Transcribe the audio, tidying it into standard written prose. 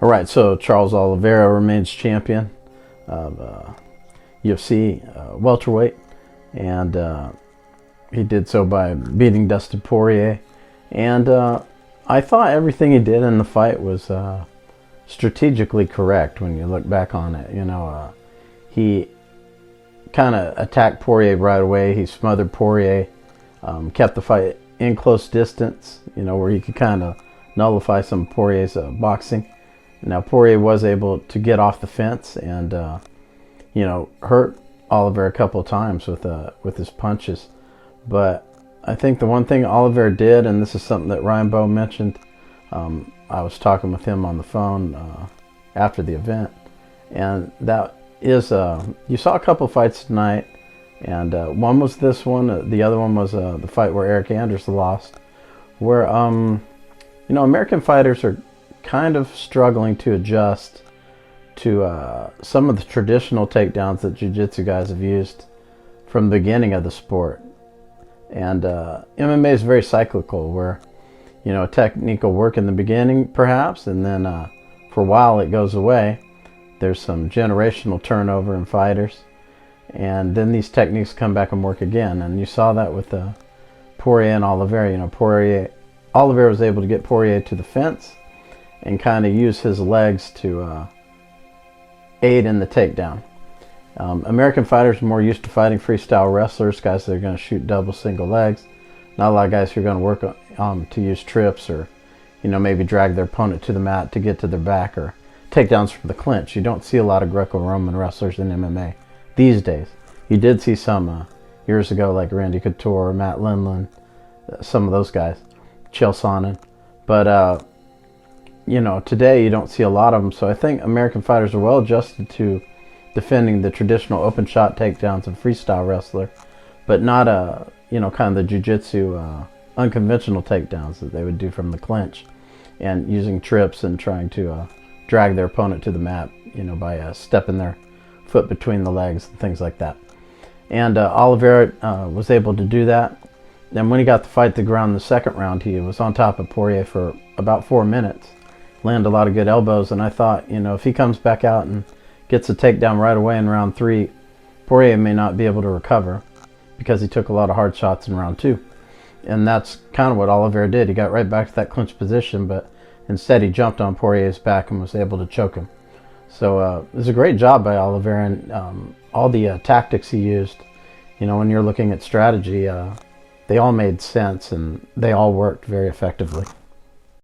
All right, so Charles Oliveira remains champion of UFC welterweight, and he did so by beating Dustin Poirier. And I thought everything he did in the fight was strategically correct when you look back on it. He kind of attacked Poirier right away. He smothered Poirier, kept the fight in close distance, where he could kind of nullify some of Poirier's boxing. Now Poirier was able to get off the fence and hurt Oliveira a couple of times with his punches. But I think the one thing Oliveira did, and this is something that Ryan Bowe mentioned, I was talking with him on the phone after the event, and that is you saw a couple of fights tonight, and one was this one, the other one was the fight where Eric Anders lost, where American fighters are kind of struggling to adjust to some of the traditional takedowns that jiu-jitsu guys have used from the beginning of the sport. And MMA is very cyclical, where a technique will work in the beginning perhaps, and then for a while it goes away. There's some generational turnover in fighters, and then these techniques come back and work again. And you saw that with Poirier and Oliveira. Oliveira was able to get Poirier to the fence and kind of use his legs to aid in the takedown. American fighters are more used to fighting freestyle wrestlers, guys that are going to shoot double, single legs. Not a lot of guys who are going to work to use trips or, maybe drag their opponent to the mat to get to their back, or takedowns from the clinch. You don't see a lot of Greco-Roman wrestlers in MMA these days. You did see some years ago, like Randy Couture, Matt Lindland, some of those guys, Chael Sonnen. But today you don't see a lot of them. So I think American fighters are well adjusted to defending the traditional open shot takedowns of freestyle wrestler, but not kind of the jiu-jitsu unconventional takedowns that they would do from the clinch, and using trips and trying to drag their opponent to the mat, by stepping their foot between the legs and things like that. And Oliveira was able to do that. And when he got the fight to the ground in the second round, he was on top of Poirier for about 4 minutes. Landed a lot of good elbows, and I thought, if he comes back out and gets a takedown right away in round 3, Poirier may not be able to recover, because he took a lot of hard shots in round 2. And that's kind of what Oliveira did. He got right back to that clinch position, but instead he jumped on Poirier's back and was able to choke him. So it was a great job by Oliveira, and all the tactics he used, when you're looking at strategy, they all made sense and they all worked very effectively.